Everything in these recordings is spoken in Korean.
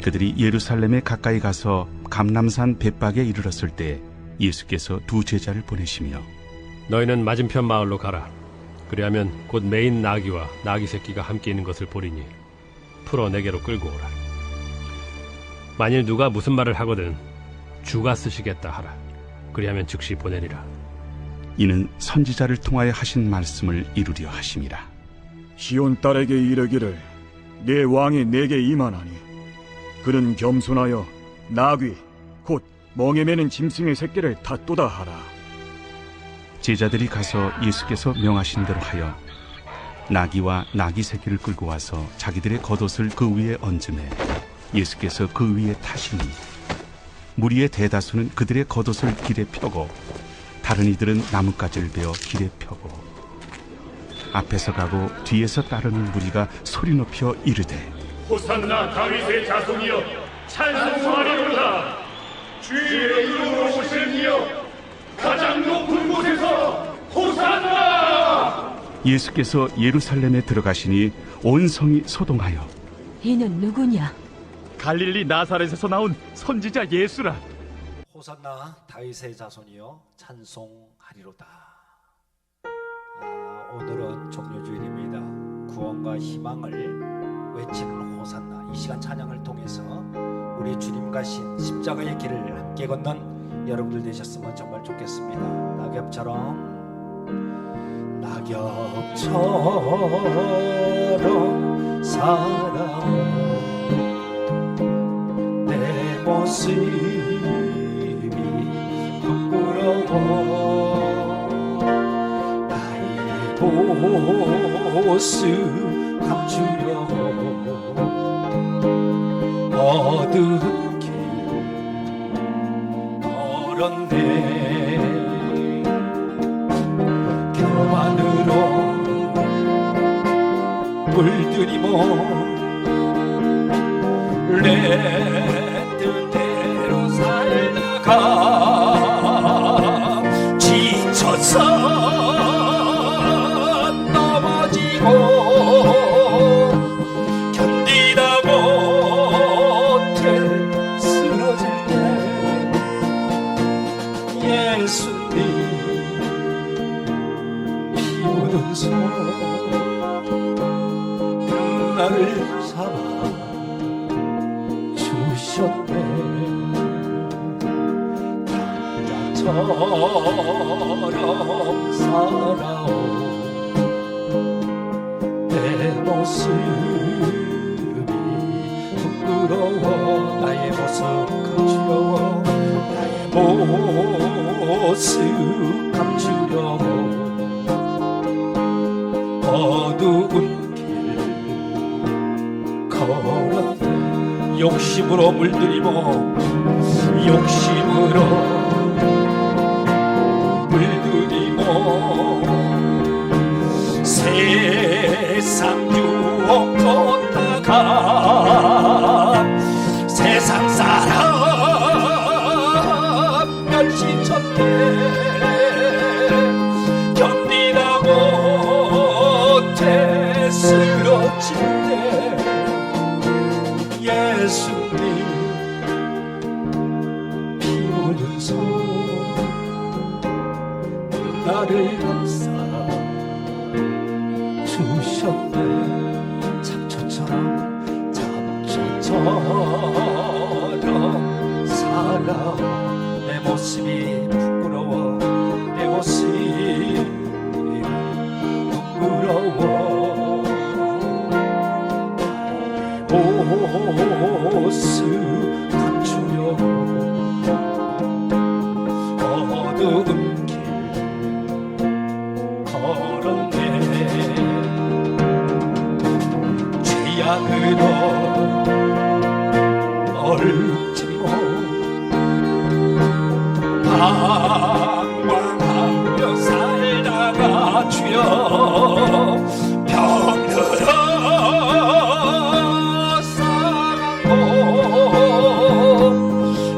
그들이 예루살렘에 가까이 가서 감람산 벳박에 이르렀을 때 예수께서 두 제자를 보내시며 너희는 맞은편 마을로 가라. 그리하면 곧 매인 나귀와 나귀 새끼가 함께 있는 것을 보리니 풀어 내게로 끌고 오라. 만일 누가 무슨 말을 하거든 주가 쓰시겠다 하라. 그리하면 즉시 보내리라. 이는 선지자를 통하여 하신 말씀을 이루려 하심이라. 시온 딸에게 이르기를 내 왕이 내게 임하나니 그는 겸손하여 나귀 곧 멍에 매는 짐승의 새끼를 탔도다 하라. 제자들이 가서 예수께서 명하신 대로 하여 나귀와 나귀 새끼를 끌고 와서 자기들의 겉옷을 그 위에 얹음에 예수께서 그 위에 타시니 무리의 대다수는 그들의 겉옷을 길에 펴고 다른 이들은 나뭇가지를 베어 길에 펴고 앞에서 가고 뒤에서 따르는 무리가 소리 높여 이르되 호산나 다윗의 자손이여 찬송하리로다. 주의 이름으로 오시는 이여 가장 높은 곳에서 호산나. 예수께서 예루살렘에 들어가시니 온 성이 소동하여 이는 누구냐? 갈릴리 나사렛에서 나온 선지자 예수라. 호산나 다윗의 자손이여 찬송하리로다. 오늘은 종료주일입니다. 구원과 희망을 외치는 호산나, 이 시간 찬양을 통해서 우리 주님 가신 십자가의 길을 함께 걷는 여러분들 되셨으면 정말 좋겠습니다. 낙엽처럼 살아온 내 모습이 부끄러워. 나의 모습 감추려고 어두운 길 걸었네. 교만으로 물들이고 내 뜻대로 살다가 지쳐서 넘어지고 견디다 못해 쓰러질 때 예수님 피 묻은 손 나를 잡아 주셨네. 남자처럼 살아온 내 모습이 부끄러워. 나의 모습 감추려고 나의 모습 감추려고 어두운 걸었네. 욕심으로 물들이고 욕심으로 물들이고 세상 유혹 쫓다가 세상 사람 멸시쳤네. 견디다 못해 쓰러질 때 예수님 피 묻은 손 나를 감싸 주셨네. 잡초처럼 살아온 내 모습이 부끄러워. 내 모습이 부끄러워. 모습 감추려고 어두운 길 걸었네. 죄악으로 얼지고 방황하며 살다가 주여 병들어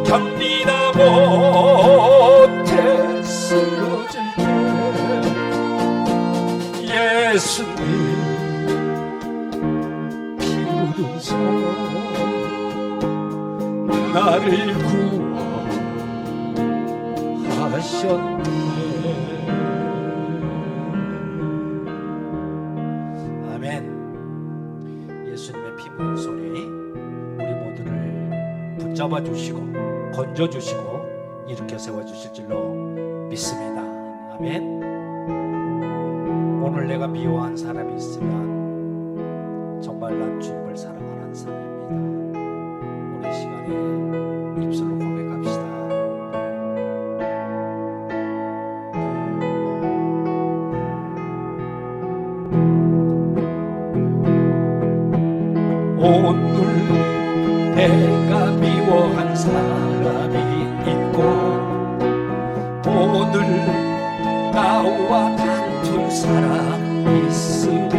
견디다 못해 쓰러질 때 예수님 피 묻은 손 나를 구원하셨네. 아멘. 예수님의 피 묻은 손이 우리 모두를 붙잡아 주시고 건져 주시고 일으켜 세워 주실 줄로 믿습니다. 아멘. 오늘 내가 미워한 사람이 있으면 정말 난 주님을 사랑하는 사람입니다. 우리 시간에 입술로 고백합시다. 오늘 내가 미워한 사람이 있고 오늘 나와 다툰 사람 있으면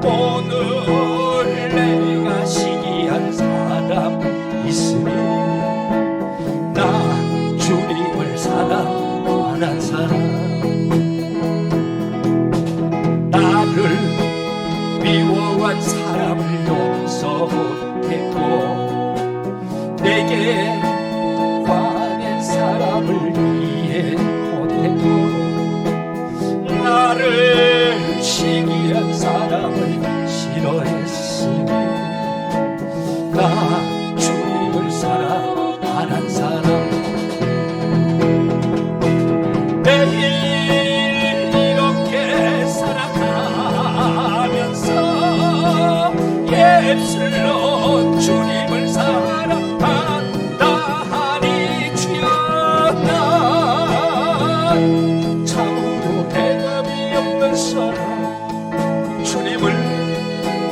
오늘 내가 시기한 사람 있으니 나 주님을 사랑하는 사람 나를 미워한 사람을 용서 못했고 내게 화낸 사람을 이해 못했고 나를 시기한 사람을 싫어했으니 나 주님을 사랑하는 사람 매일 이렇게 살아가면서 예술로 주님을 사랑한다 하니 주여 난 참으로 대답이 없는 사람 주님을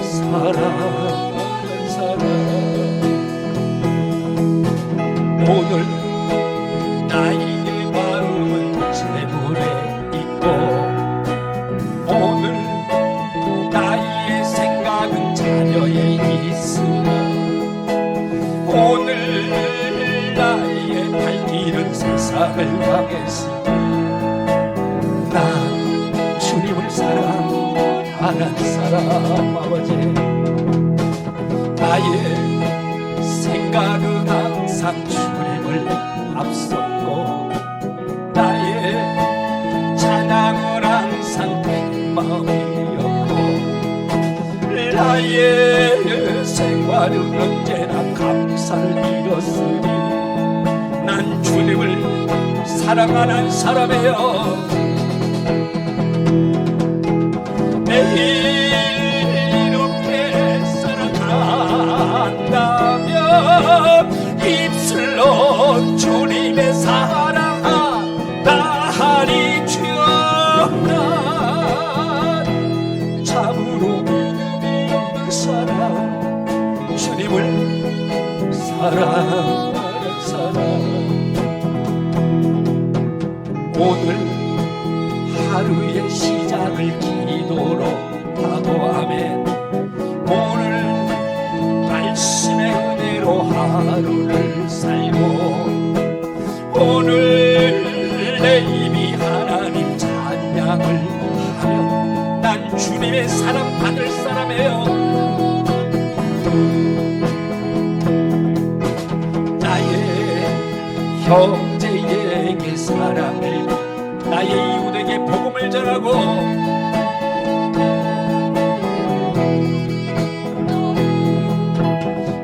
사랑하는 사람 오늘 나의 마음은 재물에 있고 오늘 나의 생각은 자녀에 있으나 오늘 나의 발길은 세상을 향했으니 난 주님을 사랑하는 사람 아버지 나의 생각은 항상 주님을 앞섰고 나의 찬양은 항상 내 마음이었고 나의 생활은 언제나 감사를 잃었으니 난 주님을 사랑하는 사람이여 매일 이렇게 살아간다면 입술로 주님의 사랑하다 하니 주여 난 참으로 믿음이 없는 사람 주님을 사랑하는 사람 오늘 하루의 시작을 기도로 하고 아멘 오늘 말씀의 은혜로 하루를 살고 오늘 내 입이 하나님 찬양을 하며 난 주님의 사랑 받을 사람이에요 나의 형제에게 사랑을 나의 이웃에게 복음을 전하고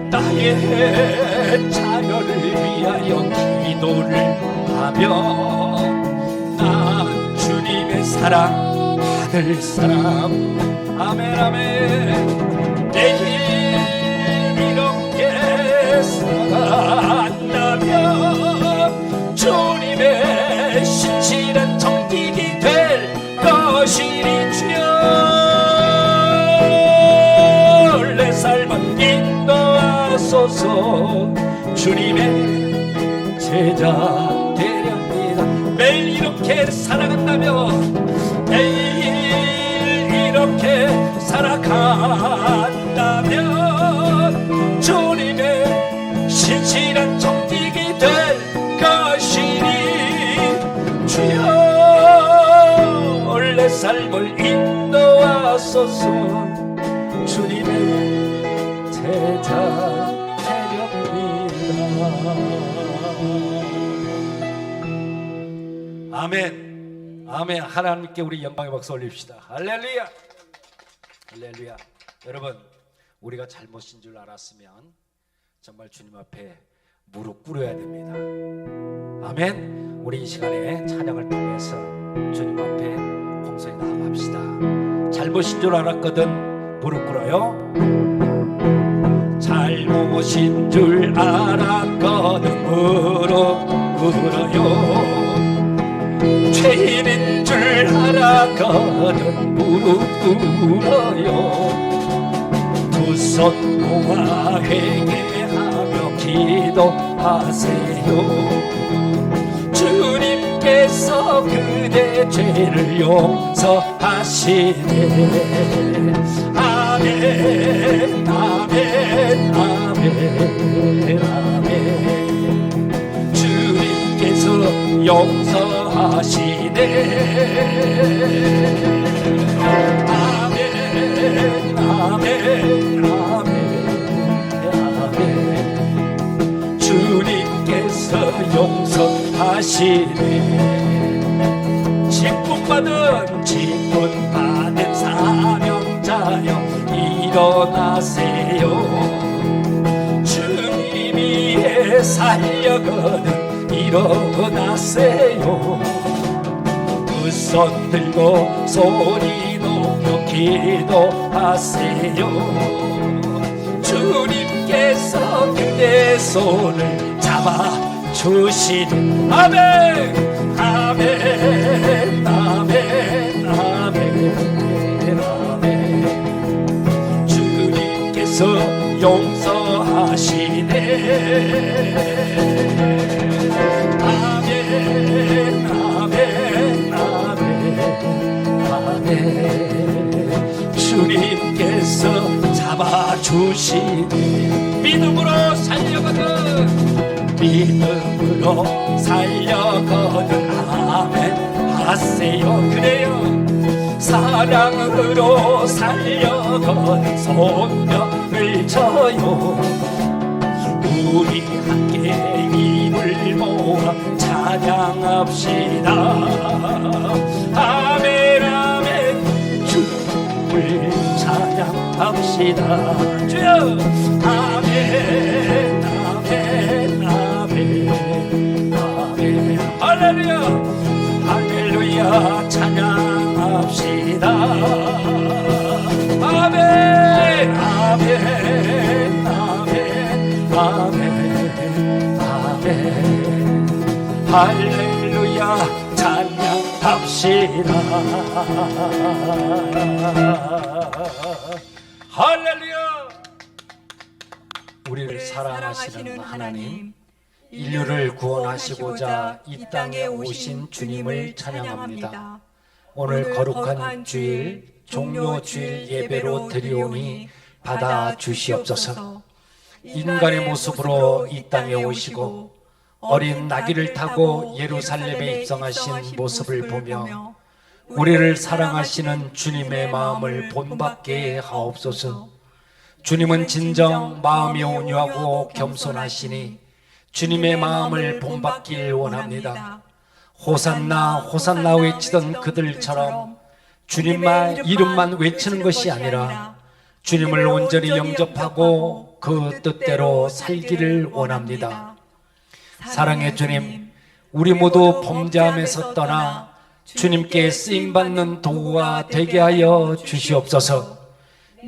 나의 자녀를 위하여 기도를 하며 난 주님의 사랑 받을 사람 아멘 아멘 내일 이렇게 살아간다면 주님의 신실한 정직이 될 것이니 주여 내 삶은 인도하소서 주님의 제자 되렵니다 매일 이렇게 살아간다면 매일 이렇게 살아간다면 주님의 신실한 정직이 될 것이니 주여 내 삶을 인도하소서 주님의 제자 되렵니다 아멘. 아멘. 하나님께 우리 영광의 박수 올립시다. 할렐루야. 할렐루야. 여러분, 우리가 잘못인 줄 알았으면 정말 주님 앞에 무릎 꿇어야 됩니다. 아멘. 우리 이 시간에 찬양을 통해서 주님 앞에 공손히 나아갑시다. 잘못인 줄 알았거든 무릎 꿇어요. 잘못인 줄 알았거든 무릎 꿇어요. 죄인인 줄 알았거든 무릎 꿇어요. 두 손 모아 회개하며 기도하세요. 주님께서 그대 죄를 용서하시네. 아멘 아멘 아멘 아멘. 주님께서 용서하시네. 아멘 아멘 아멘 아멘. 주님께서 용서하시네. 직분받은 사명자여 일어나세요. 주님이 살려거든 일어나세요. 두 손 들고 소리 높여 기도하세요. 주님께서 그대 손을 잡아주시는. 아멘 아멘 아멘 아멘 아멘. 주님께서 용서하시네. 아멘 아멘 아멘 아멘. 주님께서 잡아주시네. 믿음으로 살려거든 믿음으로 살려거든 아멘 하세요. 그래요. 사랑으로 살려거든 손뼉을 쳐요. 우리 함께 입을 모아 찬양합시다. 아멘 아멘. 주님을 찬양합시다. 주여. 아멘 아멘 아멘 아멘. 할렐루야 할렐루야. 찬양합시다. 아멘 아멘 아멘 아멘 아멘. 할렐루야 찬양합시다. 할렐루야. 우리를 사랑하시는 하나님, 인류를 구원하시고자 이 땅에 오신 주님을 찬양합니다. 오늘 거룩한 주일 종료주일 예배로 드리오니 받아 주시옵소서. 인간의 모습으로 이 땅에 오시고 어린 나귀를 타고 예루살렘에 입성하신 모습을 보며 우리를 사랑하시는 주님의 마음을 본받게 하옵소서. 주님은 진정 마음이 온유하고 겸손하시니 주님의 마음을 본받길 원합니다. 호산나 호산나 외치던 그들처럼 주님만 이름만 외치는 것이 아니라 주님을 온전히 영접하고 그 뜻대로 살기를 원합니다. 사랑의 주님, 우리 모두 범죄함에서 떠나 주님께 쓰임받는 도구가 되게 하여 주시옵소서.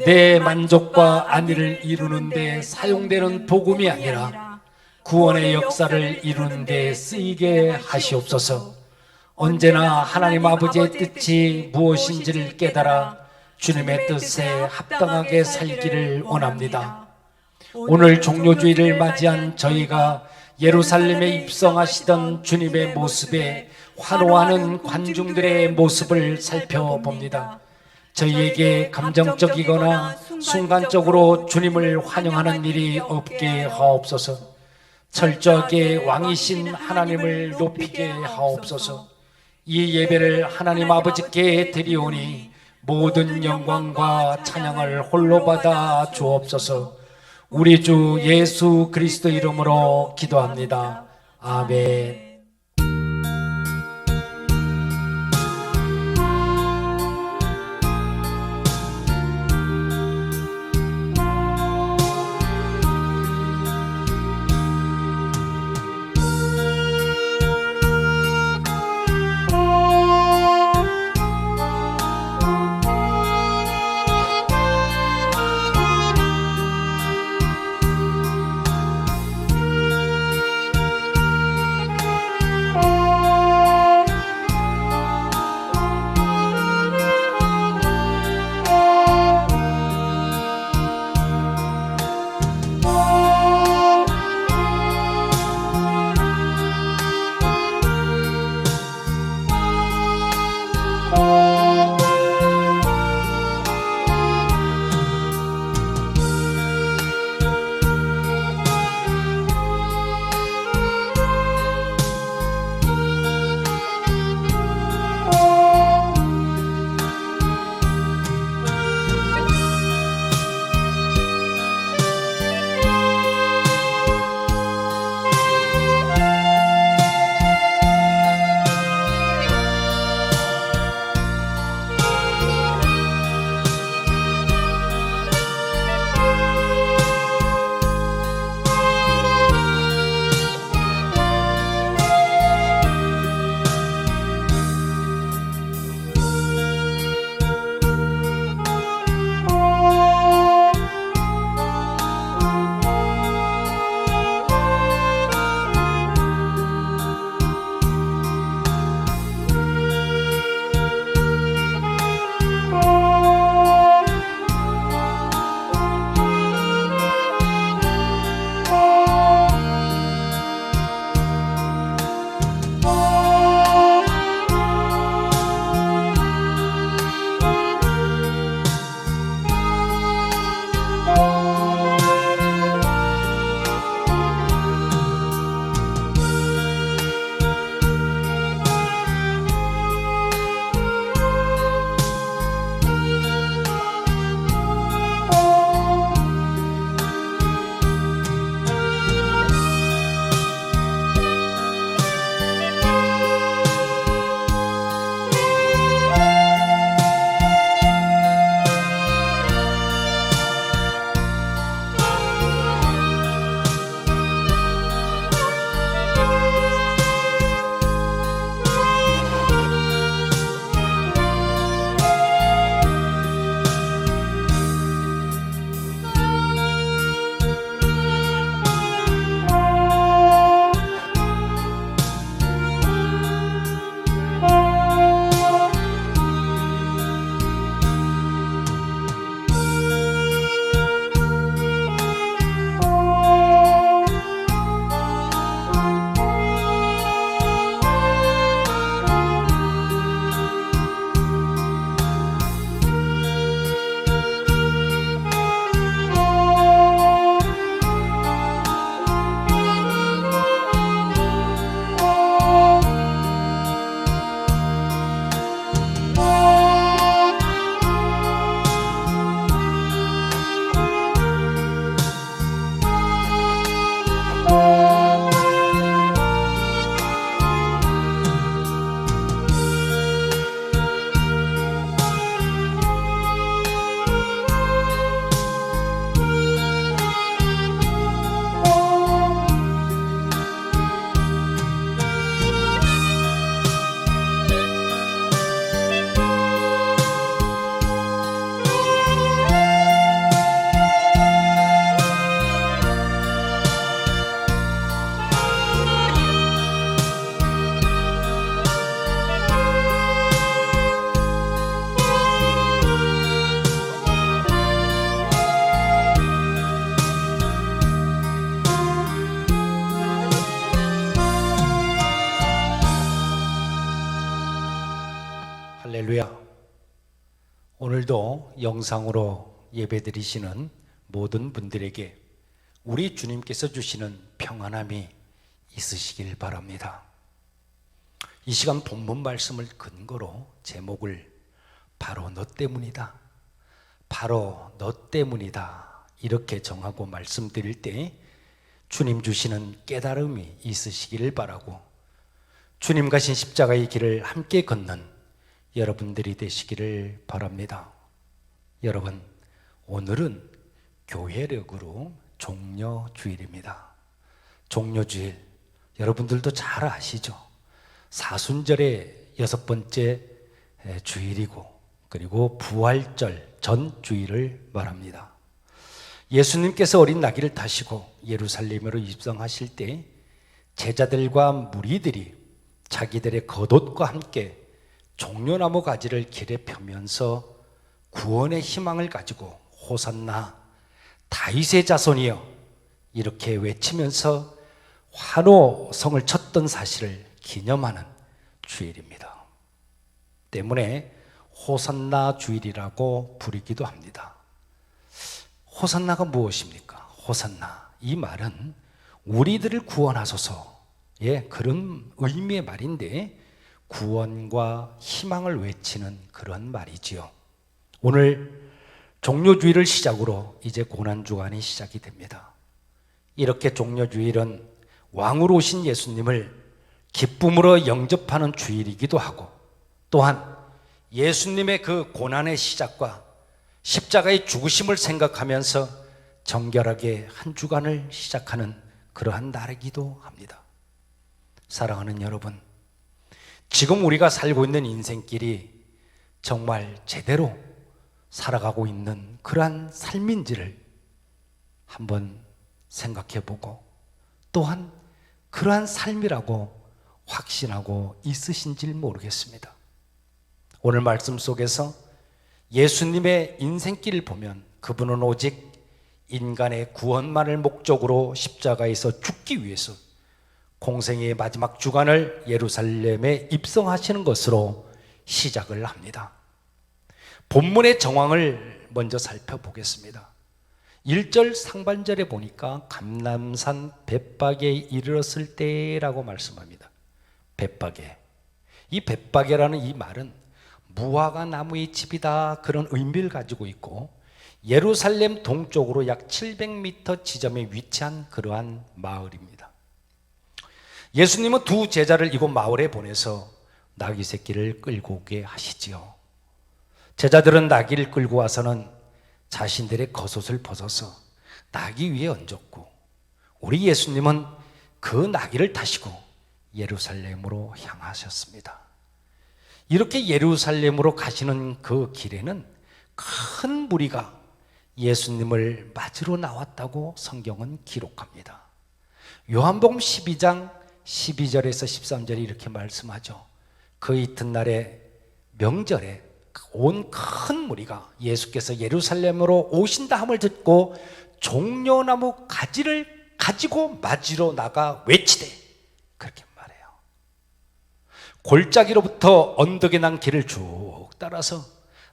내 만족과 안위를 이루는 데 사용되는 복음이 아니라 구원의 역사를 이루는 데 쓰이게 하시옵소서. 언제나 하나님 아버지의 뜻이 무엇인지를 깨달아 주님의 뜻에 합당하게 살기를 원합니다. 오늘 종료주일을 맞이한 저희가 예루살렘에 입성하시던 주님의 모습에 환호하는 관중들의 모습을 살펴봅니다. 저희에게 감정적이거나 순간적으로 주님을 환영하는 일이 없게 하옵소서. 철저하게 왕이신 하나님을 높이게 하옵소서. 이 예배를 하나님 아버지께 드리오니 모든 영광과 찬양을 홀로 받아 주옵소서. 우리 주 예수 그리스도 이름으로 기도합니다. 아멘. 오늘도 영상으로 예배드리시는 모든 분들에게 우리 주님께서 주시는 평안함이 있으시길 바랍니다. 이 시간 본문 말씀을 근거로 제목을 바로 너 때문이다, 바로 너 때문이다 이렇게 정하고 말씀드릴 때 주님 주시는 깨달음이 있으시기를 바라고, 주님 가신 십자가의 길을 함께 걷는 여러분들이 되시기를 바랍니다. 여러분, 오늘은 교회력으로 종려주일입니다. 종려주일, 여러분들도 잘 아시죠? 사순절의 6번째 주일이고, 그리고 부활절 전 주일을 말합니다. 예수님께서 어린 나귀를 타시고 예루살렘으로 입성하실 때 제자들과 무리들이 자기들의 겉옷과 함께 종려나무 가지를 길에 펴면서 구원의 희망을 가지고 호산나 다윗의 자손이여 이렇게 외치면서 환호성을 쳤던 사실을 기념하는 주일입니다. 때문에 호산나 주일이라고 부르기도 합니다. 호산나가 무엇입니까? 호산나, 이 말은 우리들을 구원하소서의 그런 의미의 말인데 구원과 희망을 외치는 그런 말이지요. 오늘 종려주일을 시작으로 이제 고난주간이 시작이 됩니다. 이렇게 종려주일은 왕으로 오신 예수님을 기쁨으로 영접하는 주일이기도 하고, 또한 예수님의 그 고난의 시작과 십자가의 죽으심을 생각하면서 정결하게 한 주간을 시작하는 그러한 날이기도 합니다. 사랑하는 여러분, 지금 우리가 살고 있는 인생길이 정말 제대로 살아가고 있는 그러한 삶인지를 한번 생각해보고, 또한 그러한 삶이라고 확신하고 있으신지 모르겠습니다. 오늘 말씀 속에서 예수님의 인생길을 보면 그분은 오직 인간의 구원만을 목적으로 십자가에서 죽기 위해서 공생의 마지막 주간을 예루살렘에 입성하시는 것으로 시작을 합니다. 본문의 정황을 먼저 살펴보겠습니다. 1절 상반절에 보니까 감람산 벳박에 이르렀을 때라고 말씀합니다. 벳박에, 이 벳박에라는 이 말은 무화과 나무의 집이다 그런 의미를 가지고 있고, 예루살렘 동쪽으로 약 700m 지점에 위치한 그러한 마을입니다. 예수님은 두 제자를 이곳 마을에 보내서 나귀 새끼를 끌고 오게 하시지요. 제자들은 나귀를 끌고 와서는 자신들의 겉옷을 벗어서 나귀 위에 얹었고, 우리 예수님은 그 나귀를 타시고 예루살렘으로 향하셨습니다. 이렇게 예루살렘으로 가시는 그 길에는 큰 무리가 예수님을 맞으러 나왔다고 성경은 기록합니다. 요한복음 12장 12절에서 13절에 이렇게 말씀하죠. 그 이튿날에 명절에 온 큰 무리가 예수께서 예루살렘으로 오신다 함을 듣고 종려나무 가지를 가지고 맞으러 나가 외치되, 그렇게 말해요. 골짜기로부터 언덕에 난 길을 쭉 따라서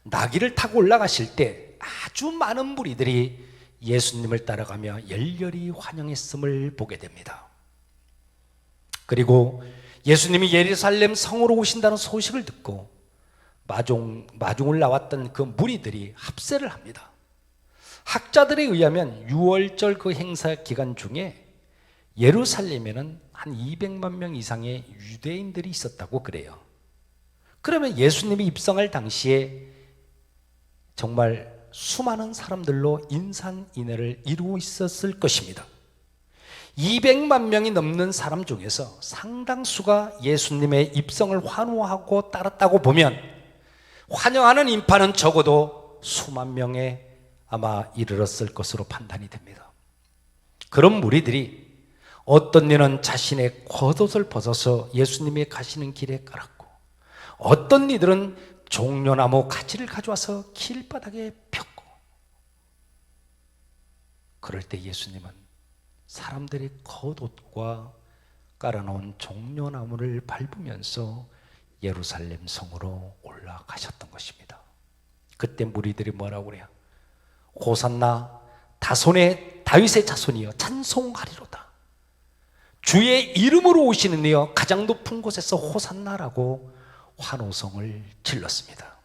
나귀를 타고 올라가실 때 아주 많은 무리들이 예수님을 따라가며 열렬히 환영했음을 보게 됩니다. 그리고 예수님이 예루살렘 성으로 오신다는 소식을 듣고 마중을 나왔던 그 무리들이 합세를 합니다. 학자들에 의하면 6월절 그 행사 기간 중에 예루살렘에는 한 200만 명 이상의 유대인들이 있었다고 그래요. 그러면 예수님이 입성할 당시에 정말 수많은 사람들로 인산인해를 이루고 있었을 것입니다. 200만 명이 넘는 사람 중에서 상당수가 예수님의 입성을 환호하고 따랐다고 보면 환영하는 인파는 적어도 수만 명에 아마 이르렀을 것으로 판단이 됩니다. 그런 무리들이 어떤 이는 자신의 겉옷을 벗어서 예수님이 가시는 길에 깔았고, 어떤 이들은 종려나무 가지를 가져와서 길바닥에 폈고, 그럴 때 예수님은 사람들의 겉옷과 깔아놓은 종려나무를 밟으면서 예루살렘 성으로 올라가셨던 것입니다. 그때 무리들이 뭐라고 그래요? 호산나 다윗의 자손이여 찬송하리로다. 주의 이름으로 오시는 이여 가장 높은 곳에서 호산나라고 환호성을 질렀습니다.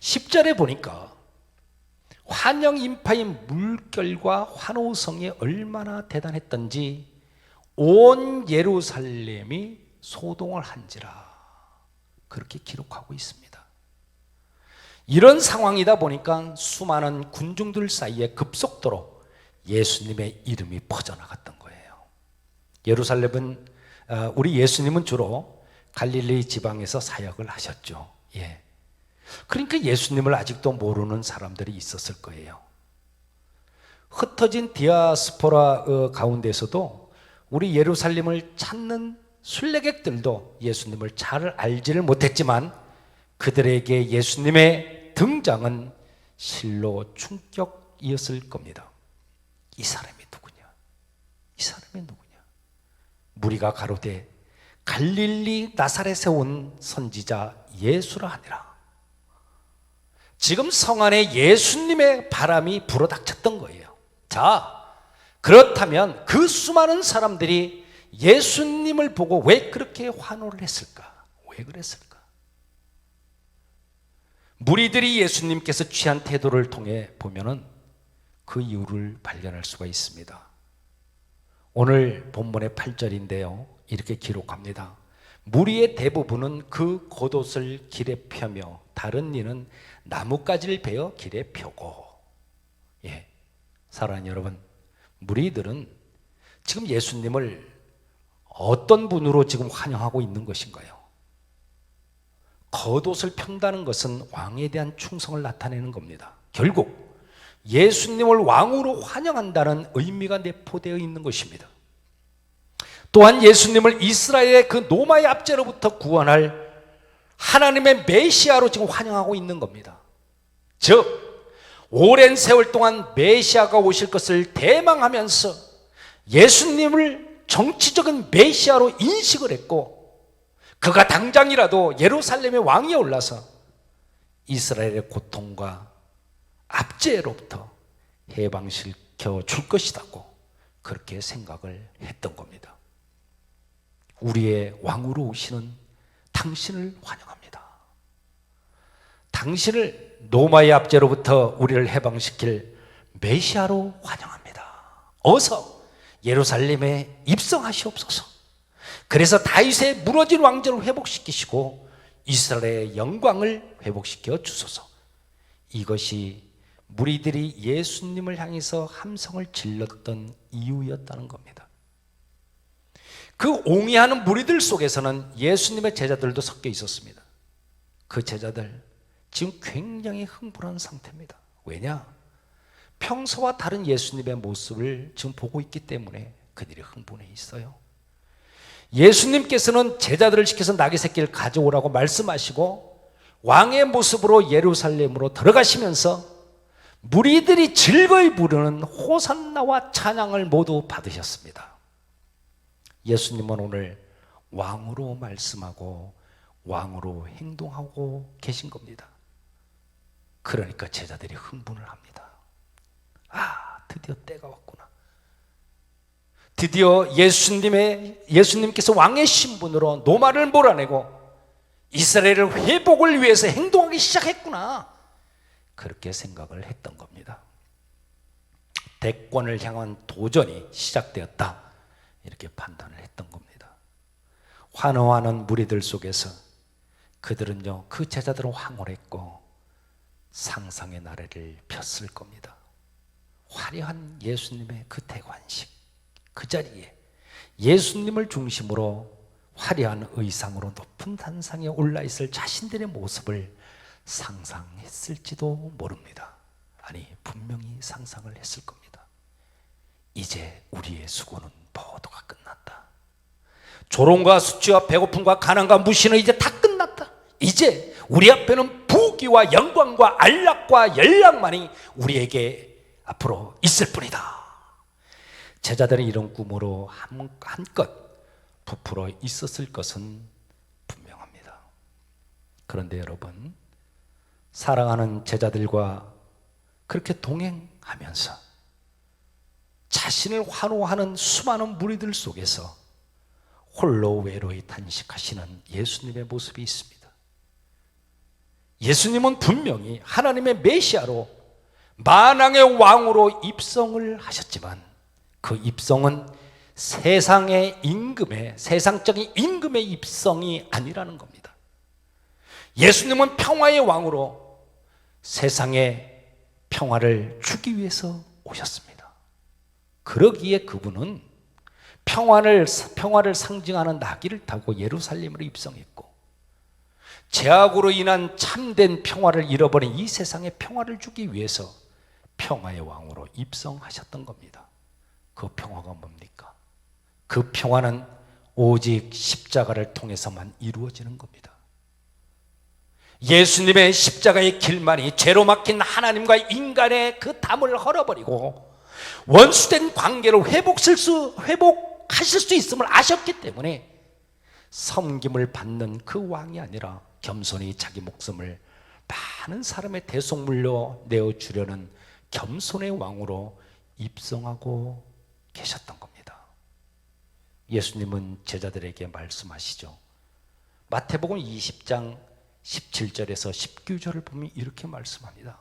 10절에 보니까 환영 인파의 물결과 환호성이 얼마나 대단했던지 온 예루살렘이 소동을 한지라 그렇게 기록하고 있습니다. 이런 상황이다 보니까 수많은 군중들 사이에 급속도로 예수님의 이름이 퍼져나갔던 거예요. 예루살렘은 우리 예수님은 주로 갈릴리 지방에서 사역을 하셨죠. 예. 그러니까 예수님을 아직도 모르는 사람들이 있었을 거예요. 흩어진 디아스포라 가운데서도 우리 예루살렘을 찾는 순례객들도 예수님을 잘 알지를 못했지만 그들에게 예수님의 등장은 실로 충격이었을 겁니다. 이 사람이 누구냐? 이 사람이 누구냐? 무리가 가로되 갈릴리 나사렛에 온 선지자 예수라 하니라. 지금 성 안에 예수님의 바람이 불어닥쳤던 거예요. 자, 그렇다면 그 수많은 사람들이 예수님을 보고 왜 그렇게 환호를 했을까? 왜 그랬을까? 무리들이 예수님께서 취한 태도를 통해 보면은 그 이유를 발견할 수가 있습니다. 오늘 본문의 8절인데요. 이렇게 기록합니다. 무리의 대부분은 그 겉옷을 길에 펴며 다른 이는 나뭇가지를 베어 길에 펴고. 예, 사랑하는 여러분, 무리들은 지금 예수님을 어떤 분으로 지금 환영하고 있는 것인가요? 겉옷을 편다는 것은 왕에 대한 충성을 나타내는 겁니다. 결국 예수님을 왕으로 환영한다는 의미가 내포되어 있는 것입니다. 또한 예수님을 이스라엘의 그 노마의 압제로부터 구원할 하나님의 메시아로 지금 환영하고 있는 겁니다. 즉 오랜 세월 동안 메시아가 오실 것을 대망하면서 예수님을 정치적인 메시아로 인식을 했고, 그가 당장이라도 예루살렘의 왕위에 올라서 이스라엘의 고통과 압제로부터 해방시켜 줄 것이라고 그렇게 생각을 했던 겁니다. 우리의 왕으로 오시는 당신을 환영합니다. 당신을 노마의 압제로부터 우리를 해방시킬 메시아로 환영합니다. 어서 예루살렘에 입성하시옵소서. 그래서 다윗의 무너진 왕조를 회복시키시고 이스라엘의 영광을 회복시켜 주소서. 이것이 무리들이 예수님을 향해서 함성을 질렀던 이유였다는 겁니다. 그 옹이하는 무리들 속에서는 예수님의 제자들도 섞여 있었습니다. 그 제자들 지금 굉장히 흥분한 상태입니다. 왜냐? 평소와 다른 예수님의 모습을 지금 보고 있기 때문에 그들이 흥분해 있어요. 예수님께서는 제자들을 시켜서 나귀 새끼를 가져오라고 말씀하시고 왕의 모습으로 예루살렘으로 들어가시면서 무리들이 즐거이 부르는 호산나와 찬양을 모두 받으셨습니다. 예수님은 오늘 왕으로 말씀하고 왕으로 행동하고 계신 겁니다. 그러니까 제자들이 흥분을 합니다. 아, 드디어 때가 왔구나. 드디어 예수님께서 왕의 신분으로 노마를 몰아내고 이스라엘을 회복을 위해서 행동하기 시작했구나. 그렇게 생각을 했던 겁니다. 대권을 향한 도전이 시작되었다. 이렇게 판단을 했던 겁니다. 환호하는 무리들 속에서 그들은요, 그 제자들은 황홀했고 상상의 나래를 폈을 겁니다. 화려한 예수님의 그 대관식, 그 자리에 예수님을 중심으로 화려한 의상으로 높은 단상에 올라있을 자신들의 모습을 상상했을지도 모릅니다. 아니, 분명히 상상을 했을 겁니다. 이제 우리의 수고는 모두가 끝났다. 조롱과 수치와 배고픔과 가난과 무시는 이제 다 끝났다. 이제 우리 앞에는 부귀와 영광과 안락과 연락만이 우리에게 앞으로 있을 뿐이다. 제자들은 이런 꿈으로 한껏 부풀어 있었을 것은 분명합니다. 그런데 여러분, 사랑하는 제자들과 그렇게 동행하면서 자신을 환호하는 수많은 무리들 속에서 홀로 외로이 단식하시는 예수님의 모습이 있습니다. 예수님은 분명히 하나님의 메시아로 만왕의 왕으로 입성을 하셨지만 그 입성은 세상적인 임금의 입성이 아니라는 겁니다. 예수님은 평화의 왕으로 세상에 평화를 주기 위해서 오셨습니다. 그러기에 그분은 평화를 상징하는 나귀를 타고 예루살렘으로 입성했고, 죄악으로 인한 참된 평화를 잃어버린 이 세상에 평화를 주기 위해서 평화의 왕으로 입성하셨던 겁니다. 그 평화가 뭡니까? 그 평화는 오직 십자가를 통해서만 이루어지는 겁니다. 예수님의 십자가의 길만이 죄로 막힌 하나님과 인간의 그 담을 헐어버리고 원수된 관계를 회복하실 수 있음을 아셨기 때문에 섬김을 받는 그 왕이 아니라 겸손히 자기 목숨을 많은 사람의 대속물로 내어주려는 겸손의 왕으로 입성하고 계셨던 겁니다. 예수님은 제자들에게 말씀하시죠. 마태복음 20장 17절에서 19절을 보면 이렇게 말씀합니다.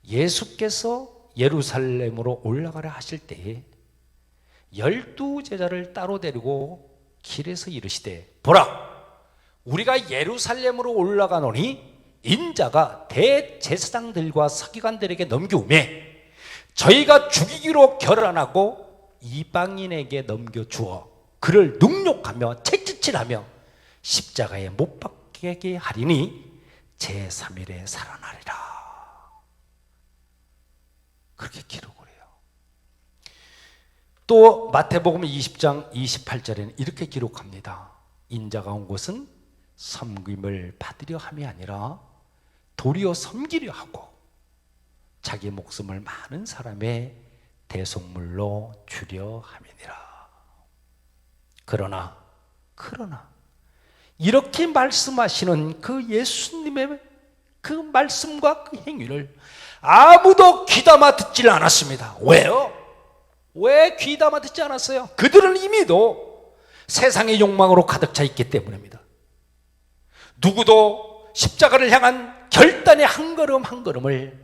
예수께서 예루살렘으로 올라가려 하실 때에 12제자를 따로 데리고 길에서 이르시되, 보라, 우리가 예루살렘으로 올라가노니 인자가 대제사장들과 서기관들에게 넘겨오매 저희가 죽이기로 결단하고 이방인에게 넘겨주어 그를 능욕하며 채찍질하며 십자가에 못 박게 하리니 제3일에 살아나리라. 그렇게 기록을 해요. 또 마태복음 20장 28절에는 이렇게 기록합니다. 인자가 온 곳은 섬김을 받으려 함이 아니라 도리어 섬기려 하고 자기 목숨을 많은 사람의 대속물로 주려 함이니라. 그러나 이렇게 말씀하시는 그 예수님의 그 말씀과 그 행위를 아무도 귀담아 듣질 않았습니다. 왜요? 왜 귀담아 듣지 않았어요? 그들은 이미도 세상의 욕망으로 가득 차 있기 때문입니다. 누구도 십자가를 향한 결단의 한 걸음 한 걸음을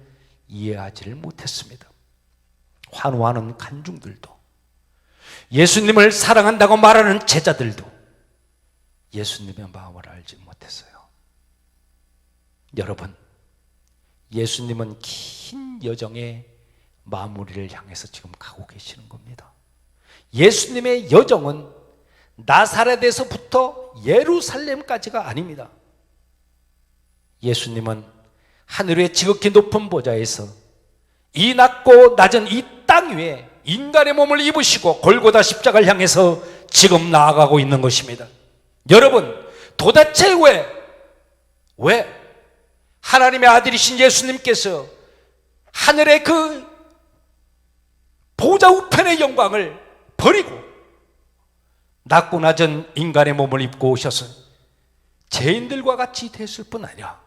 이해하지를 못했습니다. 환호하는 간중들도, 예수님을 사랑한다고 말하는 제자들도 예수님의 마음을 알지 못했어요. 여러분, 예수님은 긴 여정의 마무리를 향해서 지금 가고 계시는 겁니다. 예수님의 여정은 나사렛에서부터 예루살렘까지가 아닙니다. 예수님은 하늘의 지극히 높은 보좌에서 이 낮고 낮은 이 땅 위에 인간의 몸을 입으시고 골고다 십자가를 향해서 지금 나아가고 있는 것입니다. 여러분, 도대체 왜 하나님의 아들이신 예수님께서 하늘의 그 보좌 우편의 영광을 버리고 낮고 낮은 인간의 몸을 입고 오셔서 죄인들과 같이 됐을 뿐 아니라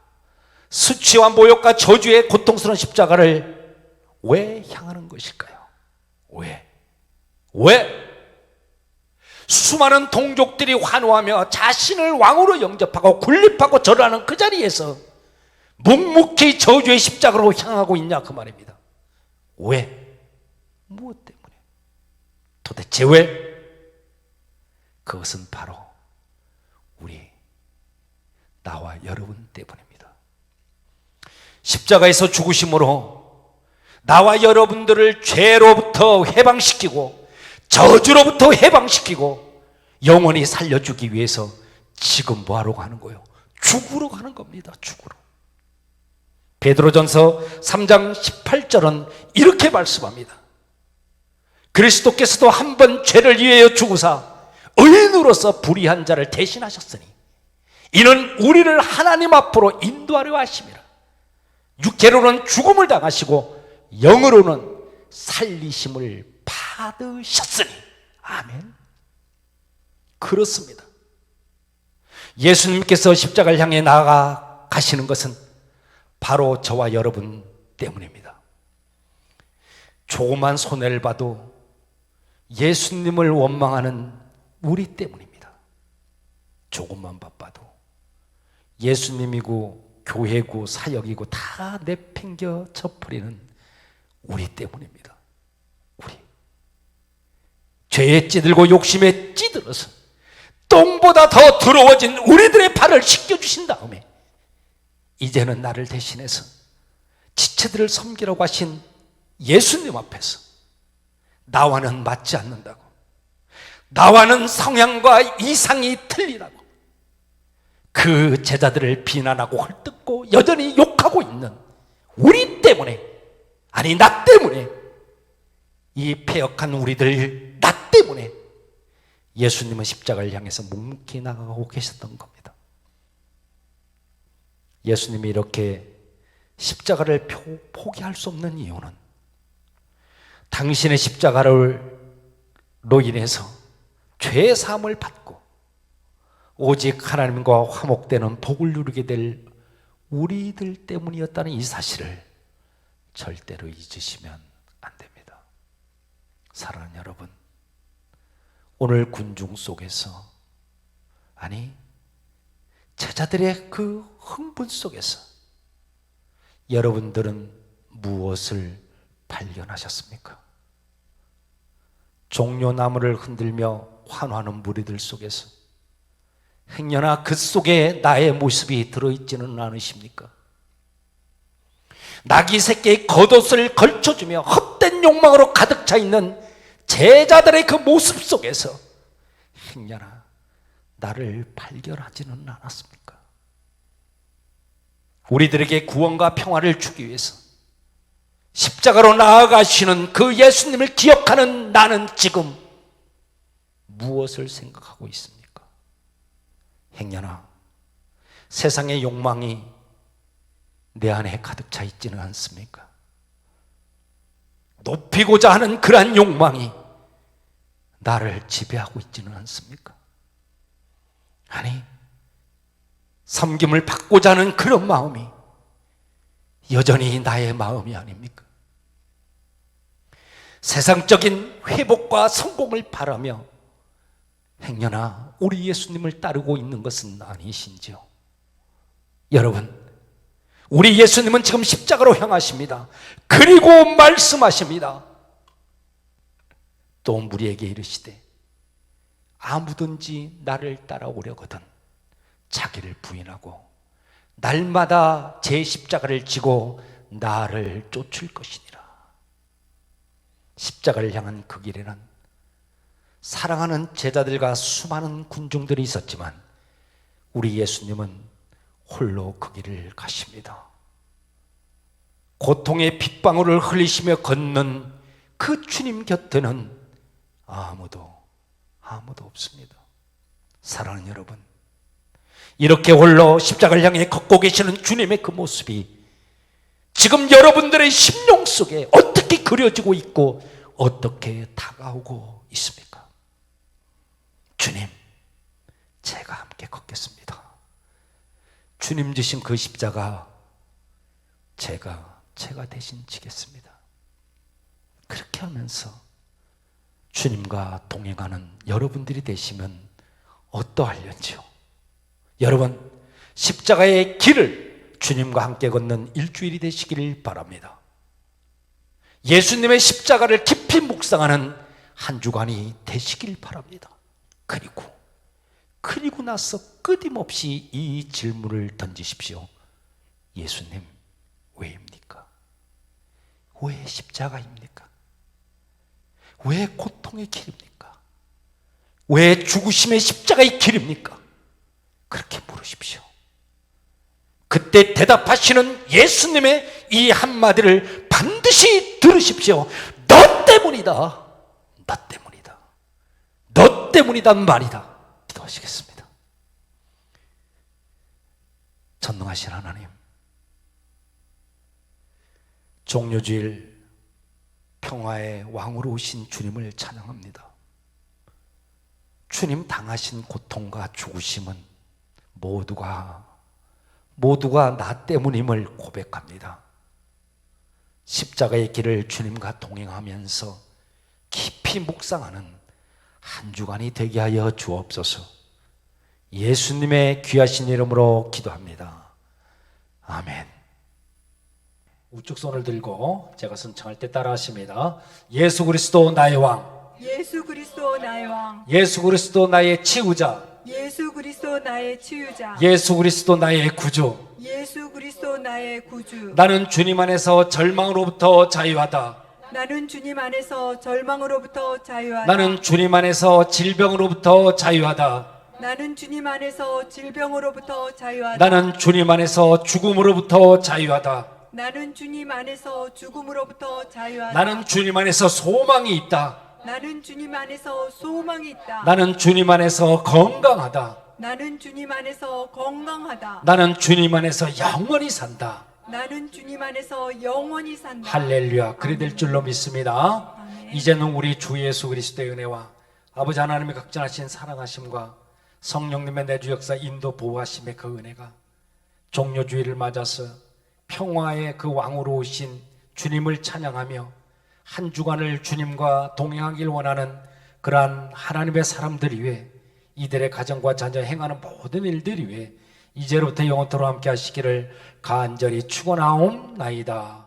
수치와 모욕과 저주의 고통스러운 십자가를 왜 향하는 것일까요? 왜? 수많은 동족들이 환호하며 자신을 왕으로 영접하고 군립하고 절하는 그 자리에서 묵묵히 저주의 십자가로 향하고 있냐 그 말입니다. 왜? 무엇 때문에? 도대체 왜? 그것은 바로 나와 여러분 때문입니다. 십자가에서 죽으심으로 나와 여러분들을 죄로부터 해방시키고 저주로부터 해방시키고 영원히 살려주기 위해서 지금 뭐하러 가는 거예요? 죽으러 가는 겁니다. 죽으러. 베드로전서 3장 18절은 이렇게 말씀합니다. 그리스도께서도 한 번 죄를 위하여 죽으사 의인으로서 불의한 자를 대신하셨으니 이는 우리를 하나님 앞으로 인도하려 하심이라. 육체로는 죽음을 당하시고 영으로는 살리심을 받으셨으니. 아멘. 그렇습니다. 예수님께서 십자가를 향해 나아가시는 것은 바로 저와 여러분 때문입니다. 조그만 손해를 봐도 예수님을 원망하는 우리 때문입니다. 조금만 바빠도 예수님이고 교회고 사역이고 다 내팽겨 쳐버리는 우리 때문입니다. 우리 죄에 찌들고 욕심에 찌들어서 똥보다 더 더러워진 우리들의 발을 씻겨주신 다음에 이제는 나를 대신해서 지체들을 섬기라고 하신 예수님 앞에서 나와는 맞지 않는다고, 나와는 성향과 이상이 틀리다고 그 제자들을 비난하고 헐뜯고 여전히 욕하고 있는 우리 때문에, 아니 나 때문에, 이 패역한 우리들 나 때문에 예수님은 십자가를 향해서 묵묵히 나가고 계셨던 겁니다. 예수님이 이렇게 십자가를 포기할 수 없는 이유는 당신의 십자가로 인해서 죄의 사함을 받고 오직 하나님과 화목되는 복을 누리게 될 우리들 때문이었다는 이 사실을 절대로 잊으시면 안 됩니다. 사랑하는 여러분, 오늘 군중 속에서, 아니 제자들의 그 흥분 속에서 여러분들은 무엇을 발견하셨습니까? 종려나무를 흔들며 환호하는 무리들 속에서 행여나 그 속에 나의 모습이 들어있지는 않으십니까? 나귀 새끼의 겉옷을 걸쳐주며 헛된 욕망으로 가득 차 있는 제자들의 그 모습 속에서 행여나 나를 발견하지는 않았습니까? 우리들에게 구원과 평화를 주기 위해서 십자가로 나아가시는 그 예수님을 기억하는 나는 지금 무엇을 생각하고 있습니까? 행여나 세상의 욕망이 내 안에 가득 차 있지는 않습니까? 높이고자 하는 그러한 욕망이 나를 지배하고 있지는 않습니까? 아니, 섬김을 받고자 하는 그런 마음이 여전히 나의 마음이 아닙니까? 세상적인 회복과 성공을 바라며 행여나 우리 예수님을 따르고 있는 것은 아니신지요? 여러분, 우리 예수님은 지금 십자가로 향하십니다. 그리고 말씀하십니다. 또 무리에게 이르시되 아무든지 나를 따라오려거든 자기를 부인하고 날마다 제 십자가를 지고 나를 쫓을 것이니라. 십자가를 향한 그 길에는 사랑하는 제자들과 수많은 군중들이 있었지만 우리 예수님은 홀로 그 길을 가십니다. 고통의 핏방울을 흘리시며 걷는 그 주님 곁에는 아무도 없습니다. 사랑하는 여러분, 이렇게 홀로 십자가를 향해 걷고 계시는 주님의 그 모습이 지금 여러분들의 심령 속에 어떻게 그려지고 있고 어떻게 다가오고 있습니까? 주님, 제가 함께 걷겠습니다. 주님 지신 그 십자가 제가 대신 지겠습니다. 그렇게 하면서 주님과 동행하는 여러분들이 되시면 어떠하련지요? 여러분, 십자가의 길을 주님과 함께 걷는 일주일이 되시기를 바랍니다. 예수님의 십자가를 깊이 묵상하는 한 주간이 되시길 바랍니다. 그리고 나서 끊임없이 이 질문을 던지십시오. 예수님, 왜입니까? 왜 십자가입니까? 왜 고통의 길입니까? 왜 죽으심의 십자가의 길입니까? 그렇게 물으십시오. 그때 대답하시는 예수님의 이 한마디를 반드시 들으십시오. 너 때문이다. 너 때문이다. 너 때문이다 말이다. 기도하시겠습니다. 전능하신 하나님, 종료주일 평화의 왕으로 오신 주님을 찬양합니다. 주님 당하신 고통과 죽으심은 모두가 모두가 나 때문임을 고백합니다. 십자가의 길을 주님과 동행하면서 깊이 묵상하는 한 주간이 되게 하여 주옵소서. 예수님의 귀하신 이름으로 기도합니다. 아멘. 우측 손을 들고 제가 선창할 때 따라하십니다. 예수 그리스도 나의 왕, 예수 그리스도 나의 왕, 예수 그리스도 나의 치유자, 예수 그리스도 나의 치유자, 예수 그리스도 나의 구주. 예수 그리스도 나의 구주. 나는 주님 안에서 절망으로부터 자유하다. 나는 주님 안에서 절망으로부터 자유하다. 나는 주님 안에서 질병으로부터 자유하다. 나는 주님 안에서 질병으로부터 자유하다. 나는 주님 안에서 죽음으로부터 자유하다. 나는 주님 안에서 죽음으로부터 자유하다. 나는 주님 안에서 소망이 있다. 나는 주님 안에서 소망이 있다. 나는 주님 안에서 건강하다. 나는 주님 안에서 건강하다. 나는 주님 안에서 영원히 산다. 나는 주님 안에서 영원히 산다. 할렐루야. 그리 될 줄로 믿습니다. 아멘. 이제는 우리 주 예수 그리스도의 은혜와 아버지 하나님의 극진하신 사랑하심과 성령님의 내주 역사 인도 보호하심의 그 은혜가 종료주의를 맞아서 평화의 그 왕으로 오신 주님을 찬양하며 한 주간을 주님과 동행하길 원하는 그러한 하나님의 사람들 위해 이들의 가정과 자녀 행하는 모든 일들 위해 이제로부터 영원토록 함께 하시기를 간절히 축원하옵나이다.